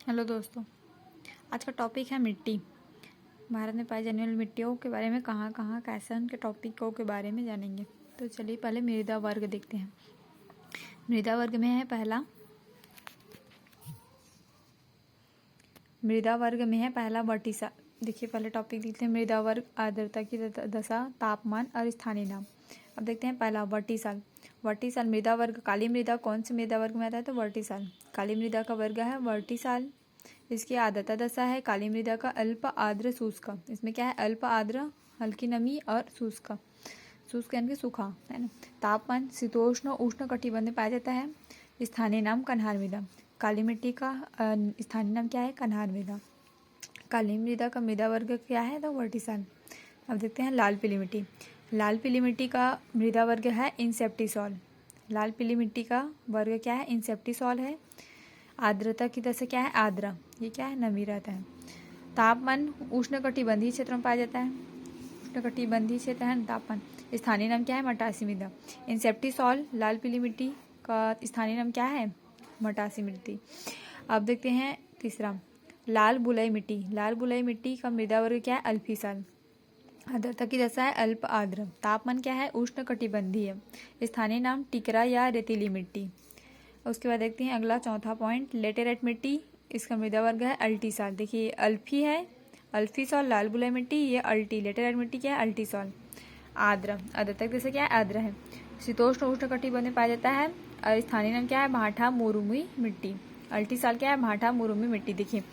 Hello दोस्तों, आज का टॉपिक है मिट्टी। भारत में पाई जाने वाली मिट्टियों के बारे में कहाँ कहाँ कैसे उनके टॉपिकों के बारे में जानेंगे। तो चलिए पहले मृदा वर्ग देखते हैं। मृदा वर्ग में है पहला वर्टिसा। देखिए पहले टॉपिक देखते हैं मृदा वर्ग, आर्द्रता की दशा, तापमान और स्थानीय नाम। अब देखते हैं पहला वर्टिसाल। वर्टिसाल मृदा वर्ग, काली मृदा कौन से मृदा वर्ग में आता है? तो वर्टिसाल। काली मृदा का वर्ग है वर्टिसाल। इसकी आर्द्रता दशा है काली मृदा का अल्प आर्द्र शुष्क। इसमें क्या है? अल्प आर्द्र, हल्की नमी और शुष्क। शुष्क यानी कि सूखा, है ना। तापमान शीतोष्ण उष्ण कटिबंध पाया जाता है। स्थानीय नाम कन्हार मृदा। काली मिट्टी का स्थानीय नाम क्या है? कन्हार मृदा। काली मृदा का मृदा वर्ग क्या है? तो वर्टिसाल। अब देखते हैं लाल पीली मिट्टी। लाल पीली मिट्टी का मृदा वर्ग है इंसेप्टिसॉल। लाल पीली मिट्टी का वर्ग क्या है? इंसेप्टिसॉल है। आर्द्रता की दशा क्या है? आर्द्र, ये क्या है? नमी रहता है। तापमान उष्णकटिबंधीय क्षेत्र में पाया जाता है। उष्णकटिबंधीय क्षेत्र है तापमान। स्थानीय नाम क्या है? मटासी मृदा। इंसेप्टिसॉल लाल पीली मिट्टी का स्थानीय नाम क्या है? मटासी मिट्टी। अब देखते हैं तीसरा लाल बुलई मिट्टी। लाल बुलई मिट्टी का मृदा वर्ग क्या है? अल्फीसाल। आर्द्रता की दशा है अल्प आर्द्र। तापमान क्या है? उष्णकटिबंधीय। स्थानीय नाम टिकरा या रेतीली मिट्टी। उसके बाद देखते हैं अगला चौथा पॉइंट लेटेराइट मिट्टी। इसका मृदा वर्ग है अल्टीसॉल। देखिए अल्फी है, अल्फीसॉल लाल बुलाई मिट्टी, ये अल्टी। लेटेराइट मिट्टी क्या है? अल्टीसॉल। आर्द्र, आर्द्रता जैसे क्या है? आर्द्र है। शीतोष्ण उष्ण कटिबंध में पाया जाता है। और स्थानीय नाम क्या है? भाठा मुरुमी मिट्टी। अल्टीसाल क्या है? भाठा मुरुमी मिट्टी। देखिए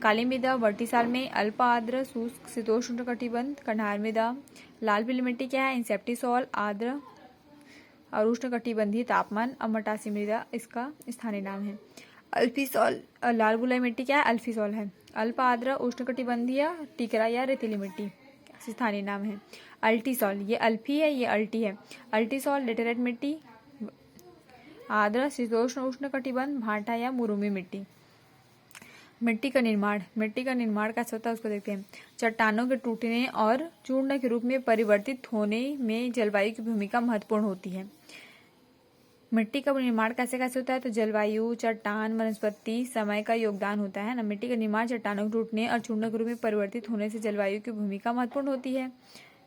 काली मृदा वर्टिसाल में अल्प आर्द्र शुष्क शीतोष्ण कटिबंध। कन्हार मृदा। लाल पीली मिट्टी क्या है? इंसेप्टिसॉल आर्द्र और उष्णकटिबंधीय तापमान। अब मटासी मृदा इसका स्थानीय नाम है। अल्फीसॉल लाल बुलाई मिट्टी क्या है? अल्फीसॉल है। अल्प आर्द्र उष्णकटिबंधीय टिकरा या रेतीली मिट्टी स्थानीय नाम है। अल्टीसॉल, ये अल्फी है, ये अल्टी है। अल्टीसॉल लेटेराइट मिट्टी, आर्द्र शीतोष्ण उष्णकटिबंध, भाटा या मुरुमी मिट्टी। मिट्टी का निर्माण कैसे होता है उसको देखते हैं। चट्टानों के टूटने और चूर्ण के रूप में परिवर्तित होने में जलवायु की भूमिका महत्वपूर्ण होती है। मिट्टी का निर्माण कैसे कैसे होता है? तो जलवायु, चट्टान, वनस्पति, समय का योगदान होता है ना। मिट्टी का निर्माण चट्टानों के टूटने और चूर्ण के रूप में परिवर्तित होने से जलवायु की भूमिका महत्वपूर्ण होती है।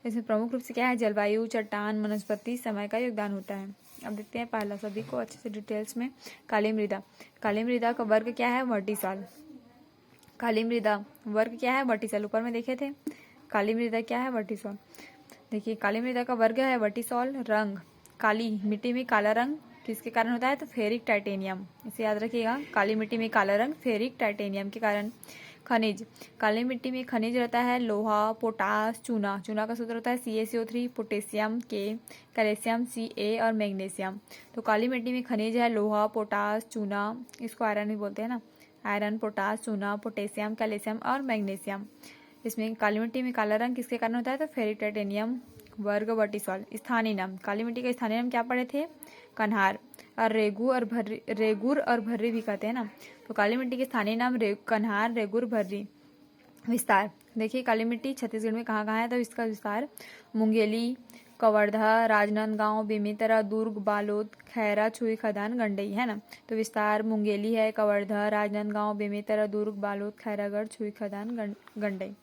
इसमें प्रमुख रूप से क्या है? जलवायु, चट्टान, वनस्पति, समय का योगदान होता है। अब देखते हैं पहला सभी को अच्छे से डिटेल्स में। काली मृदा। काली मृदा का वर्ग क्या है? वर्टिसाल। काली मृदा वर्ग क्या है? वर्टिसॉल। ऊपर में देखे थे काली मृदा क्या है? वर्टिसॉल। देखिए काली मृदा का वर्ग है वर्टिसॉल। रंग काली मिट्टी में काला रंग किसके कारण होता है? तो फेरिक टाइटेनियम, इसे याद रखिएगा। काली मिट्टी में काला रंग फेरिक टाइटेनियम के कारण। खनिज काली मिट्टी में खनिज रहता है लोहा, पोटास, चूना। चूना का सूत्र होता है CaCO3, पोटेशियम के, कैल्शियम Ca और मैग्नीशियम। तो काली मिट्टी में खनिज है लोहा, पोटास, चूना, इसको आयरन भी बोलते हैं ना। आयरन, पोटास, चूना, पोटेशियम, कैल्शियम और मैग्नीशियम। इसमें काली मिट्टी में काला रंग किसके कारण होता है? तो फेरिक टाइटेनियम। वर्ग वर्टिसॉल। स्थानीय नाम काली मिट्टी का स्थानीय नाम क्या पढ़े थे? कन्हार। और रेगुर और भर्री भी कहते हैं ना। तो काली मिट्टी के स्थानीय नाम कन्हार, रेगुर, भर्री। विस्तार देखिए काली मिट्टी छत्तीसगढ़ में कहाँ कहाँ है? तो इसका विस्तार मुंगेली, कवर्धा, राजनांदगांव, बेमेतरा, दुर्ग, बालोद, खैरा, छुई खदान, गंडई, है ना। तो विस्तार मुंगेली है, कवर्धा, राजनांदगांव, बेमेतरा, दुर्ग, बालोद, खैरागढ़, छुई खदान, गंडई।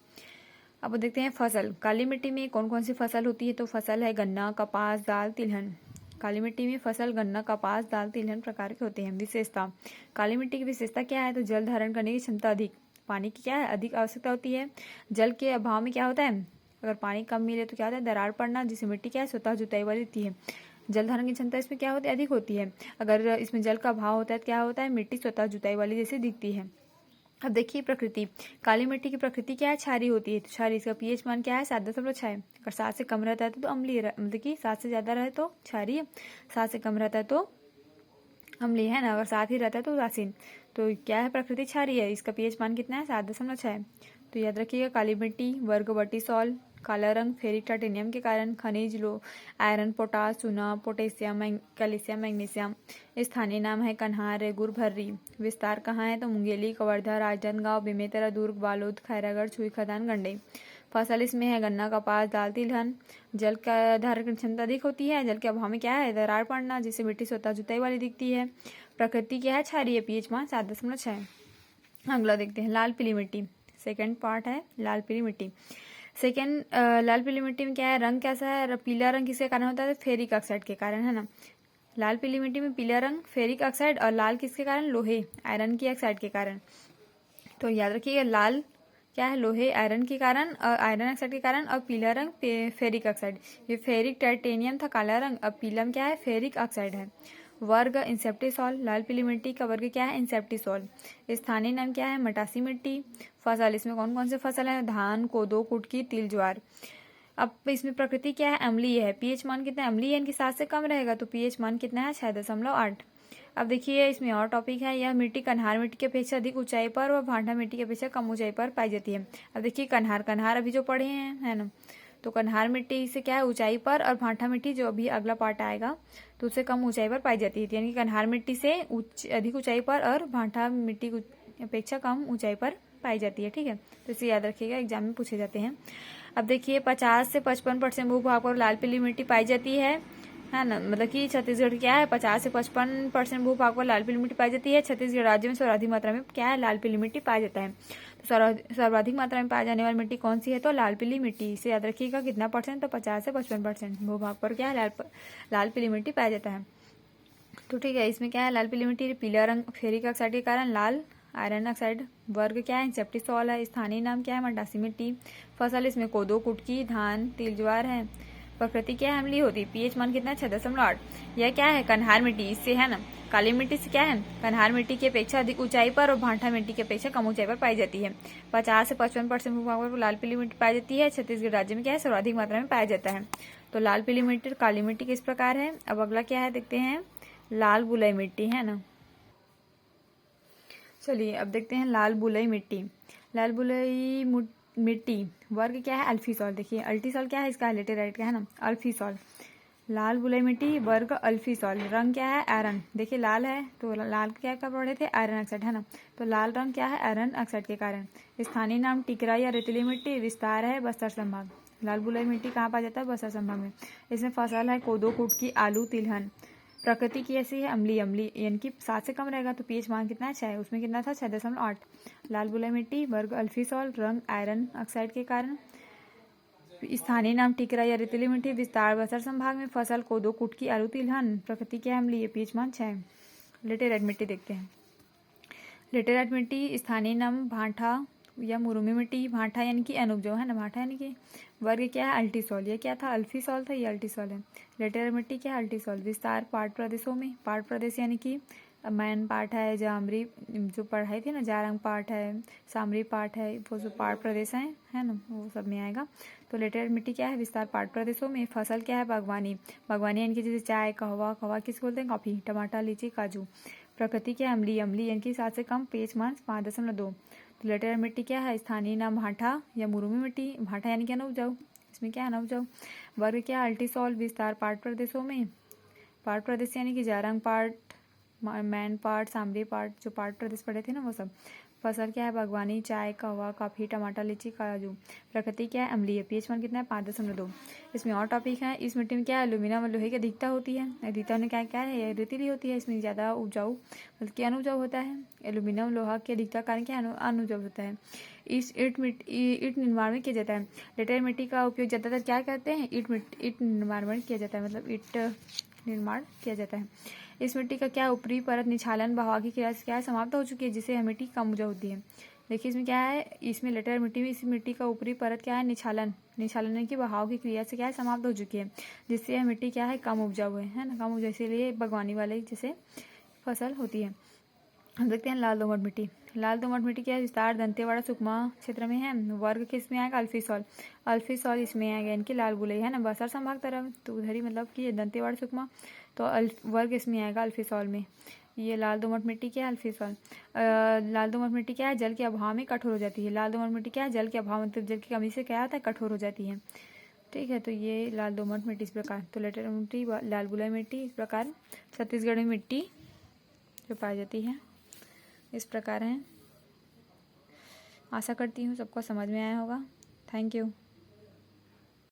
अब देखते हैं फसल। काली मिट्टी में कौन कौन सी फसल होती है? तो फसल है गन्ना, कपास, दाल, तिलहन। काली मिट्टी में फसल गन्ना, कपास, दाल, तिलहन प्रकार के होते हैं। विशेषता काली मिट्टी की विशेषता क्या है? तो जल धारण करने की क्षमता अधिक। पानी की क्या है? अधिक आवश्यकता होती है। जल के अभाव में क्या होता है? अगर पानी कम मिले तो क्या होता है? दरार पड़ना, जिससे मिट्टी क्या है? स्वतः जुताई वाली होती है। जल धारण की क्षमता इसमें क्या होती है? अधिक होती है। अगर इसमें जल का अभाव होता है तो क्या होता है? मिट्टी स्वतः जुताई वाली जैसे दिखती है। अब देखिए प्रकृति। काली मिट्टी की प्रकृति क्या है? क्षारीय होती है। तो क्षारीय, इसका पीएच मान क्या है? 7.6। अगर 7 से कम रहता है तो अम्लीय, मतलब कि 7 से ज्यादा रहे तो क्षारीय, 7 से कम रहता है तो अम्लीय, है ना। अगर 7 ही रहता है तो उदासीन। तो क्या है? प्रकृति क्षारीय है। इसका पीएच मान कितना है? 7.6। तो याद रखिएगा काली मिट्टी वर्ग वर्टिसॉल। काला रंग फेरिक टाइटेनियम के कारण। खनिज लो आयरन, पोटास, चूना, पोटेशियम, कैल्शियम, मैग्नीशियम। स्थानीय नाम है कन्हार, रेगुर, भर्री। विस्तार कहाँ है? तो मुंगेली, कवर्धा, राजनांदगांव, बेमेतरा, दुर्ग, बालोद, खैरागढ़, छुई खदान, गंडई। फसल इसमें है गन्ना, कपास, दाल, तिलहन। जल का धारण क्षमता अधिक होती है। जल के अभाव में क्या है? दरार पड़ना, जिससे मिट्टी स्वतः जुताई वाली दिखती है। प्रकृति क्या है? क्षारीय, पीएच मान 7.6। अगला देखते हैं लाल पीली मिट्टी। सेकंड पार्ट है लाल पीली मिट्टी। लाल पीली मिट्टी में क्या है, रंग कैसा है, पीला रंग किसके कारण होता है, फेरिक ऑक्साइड के कारण, है ना। लाल पीली मिट्टी में पीला रंग फेरिक ऑक्साइड, और लाल किसके कारण, लोहे आयरन की ऑक्साइड के कारण। तो याद रखिएगा लाल क्या है, लोहे आयरन के कारण और आयरन ऑक्साइड के कारण, और पीला रंग फेरिक ऑक्साइड। ये फेरिक टाइटेनियम था काला रंग, अब पीला में क्या है, फेरिक ऑक्साइड है। वर्ग इंसेप्टिसॉल, लाल पीली मिट्टी का वर्ग क्या है, इंसेप्टिसॉल। स्थानीय नाम क्या है, मटासी मिट्टी। फसल, इसमें कौन कौन से फसल है, धान, कोदो, कुटकी, तिल, ज्वार। अब इसमें प्रकृति क्या है, अम्लीय है। पीएच मान कितना है, अम्लीय यानी कि 7 से कम रहेगा, तो पीएच मान कितना है, 6.8। अब देखिए इसमें और टॉपिक है, यह मिट्टी कन्हार मिट्टी की अपेक्षा अधिक ऊंचाई पर और भांटा मिट्टी की अपेक्षा कम ऊंचाई पर पाई जाती है। अब देखिए कन्हार अभी जो पढ़े हैं, है ना, तो कन्हार मिट्टी से क्या है, ऊंचाई पर, और भांटा मिट्टी जो अभी अगला पार्ट आएगा तो उससे कम ऊंचाई पर पाई जाती है। यानी कि कन्हार मिट्टी से अधिक ऊंचाई पर और भांटा मिट्टी की अपेक्षा कम ऊंचाई पर पाई जाती है। ठीक है, तो इसे याद रखिएगा, एग्जाम में पूछे जाते हैं। अब देखिए 50 से 55% भूभाग पर लाल पीली मिट्टी पाई जाती है ना। मतलब कि छत्तीसगढ़ क्या है, 50 से 55% भूभाग पर लाल पीली मिट्टी पाई जाती है। छत्तीसगढ़ राज्य में सर्वाधिक मात्रा में क्या है, लाल पीली मिट्टी पाया जाता है। तो सर्वाधिक मात्रा में पाई जाने वाली मिट्टी कौन सी है, तो लाल पीली मिट्टी। इसे याद रखिएगा कितना परसेंट, तो 50 से 55% भूभाग पर क्या है, लाल पीली मिट्टी पाया जाता है। तो ठीक है, इसमें क्या है, लाल पीली मिट्टी पीला रंग फेरिक ऑक्साइड के कारण, लाल आयरन ऑक्साइड। वर्ग क्या है, इंसेप्टिसॉल है। स्थानीय नाम क्या है, मटासी मिट्टी। फसल इसमें कोदो, कुटकी, धान, तिल, ज्वार है। प्रकृति क्या है, अम्लीय होती है। पीएच मान कितना है, 6.8। यह क्या है, कन्हार मिट्टी, इससे है ना। काली मिट्टी से क्या है, कन्हार मिट्टी की अपेक्षा अधिक ऊंचाई पर और भांटा मिट्टी की अपेक्षा कम ऊंचाई पर पाई जाती है। 50 से 55% भूभाग पर लाल पीली मिट्टी पाई जाती है। छत्तीसगढ़ राज्य में क्या है, सर्वाधिक मात्रा में पाया जाता है। तो लाल पीली मिट्टी और काली मिट्टी किस प्रकार है। अब अगला क्या है, देखते हैं लाल बुलई मिट्टी, है ना। चलिए अब देखते हैं लाल बुलई मिट्टी। लाल बुलई मिट्टी वर्ग क्या है, अल्फीसॉल। देखिए अल्टीसॉल क्या है, इसका लेटेराइट का है ना, अल्फीसॉल। लाल बुलई मिट्टी वर्ग अल्फीसॉल। रंग क्या है, आयरन। देखिए लाल है तो लाल क्या का पढ़े थे, आयरन ऑक्साइड, है ना। तो लाल रंग क्या है, आयरन ऑक्साइड के कारण। स्थानीय नाम टिकरा या रेतीली मिट्टी। विस्तार है बस्तर संभाग। लाल बुलई मिट्टी कहाँ पाया जाता है, बस्तर संभाग में। इसमें फसल है कोदो, कुटकी, आलू, तिलहन। प्रकृति की ऐसी है, अम्ली यानी कि 7 से कम रहेगा, तो पीएच मान कितना है, 6। उसमें कितना था, 6.8। लाल बुलई मिट्टी वर्ग अल्फीसॉल। रंग आयरन ऑक्साइड के कारण। स्थानीय नाम टिकरा या रेतीली मिट्टी। विस्तार बस्तर संभाग में। फसल कोदो, कुटकी, आलू, तिलहन। प्रकृति क्या अम्लीय, पीएच मान 6। लेटेराइट मिट्टी देखते हैं। लेटेराइट मिट्टी स्थानीय नाम भांठा या मुरुमी मिट्टी। भांठा यानी कि अनुपजाऊ, है ना, भांठा यानी कि। वर्ग क्या है, अल्टीसॉल। ये क्या था, अल्फीसॉल था, ये अल्टीसॉल है। लेटेराइट मिट्टी क्या है, अल्टीसॉल। विस्तार पार्ट प्रदेशों में। पार्ट प्रदेश यानी कि मैन पार्ट है, जामरी जो पढ़ाई थी ना, जारंग पार्ट है, सामरी पार्ट है, वो जो पार्ट प्रदेश है ना, वो सब में आएगा। तो लेटेराइट मिट्टी क्या है, विस्तार पार्ट प्रदेशों में। फसल क्या है, बागवानी। बागवानी यानी कि जैसे चाय, कहवा किसको बोलते हैं, कॉफी, टमाटर, लीची, काजू। प्रकृति क्या है, अम्ली यानी कि 7 से कम, पीएच मान 5.2। तो लेटेराइट मिट्टी क्या है, स्थानीय नाम भांठा या मुरुमी मिट्टी। भांठा यानी कि अनउपजाऊ, इसमें क्या है, अनउपजाऊ। वर्ग क्या है, अल्टीसॉल। विस्तार पार्ट प्रदेशों में। पार्ट प्रदेश यानी कि जारंग पार्ट, मैन पार्ट, सामरी पार्ट, जो पार्ट प्रदेश पढ़े थे ना वो सब। फसल क्या है, बागवानी, चाय, कहवा, कॉफी, टमाटर, लीची, काजू। प्रकृति क्या है, अम्लीय। पीएच मान कितना है, 5.2। इसमें और टॉपिक है। इस मिट्टी में क्या है, एल्यूमिनियम और लोहे की अधिकता होती है। अधिकता में क्या क्या है, रेतीली होती है। इसमें ज़्यादा उपजाऊ बल्कि अनुपजाऊ होता है। एल्यूमिनियम लोहा की अधिकता कारण क्या अनुपजाऊ होता है। इस ईट निर्माण में किया जाता है। लेटेराइट मिट्टी का उपयोग ज़्यादातर क्या करते हैं, ईट निर्माण में किया जाता है, मतलब ईट निर्माण किया जाता है। इस मिट्टी का क्या ऊपरी परत निछालन बहाव की क्रिया से क्या समाप्त हो चुकी है, जिससे यह मिट्टी कम उपजाऊ होती है। देखिए इसमें क्या है, इसमें लेटेराइट मिट्टी में इस मिट्टी का ऊपरी परत क्या है, निछालन की बहाव की क्रिया से क्या है समाप्त हो चुकी है, जिससे यह मिट्टी क्या है, कम उपजाऊ है ना, कम उपजाऊ। इसीलिए बागवानी वाले जैसे फसल होती है। हम देखते हैं लाल दोमट मिट्टी। लाल दोमट मिट्टी क्या है, विस्तार दंतेवाड़ा सुकमा क्षेत्र में है। वर्ग किस में आएगा, अल्फीसॉल। अल्फीसॉल इसमें आएगा, इनकी लाल बुलई, है ना, बस्तर संभाग तरफ, तो उधर ही मतलब कि दंतेवाड़ा सुकमा, तो वर्ग इसमें आएगा अल्फीसॉल में। ये लाल दोमट मिट्टी क्या है, अल्फीसॉल। लाल दोमट मिट्टी क्या है, जल के अभाव में कठोर हो जाती है। लाल दोमट मिट्टी क्या है, जल के अभाव मतलब जल की कमी से क्या होता है, कठोर हो जाती है। ठीक है, तो ये लाल दोमट मिट्टी इस प्रकार। तो लेटेराइट मिट्टी, लाल बुलई मिट्टी इस प्रकार छत्तीसगढ़ में मिट्टी जो पाई जाती है इस प्रकार है। आशा करती हूँ सबको समझ में आया होगा। Thank you.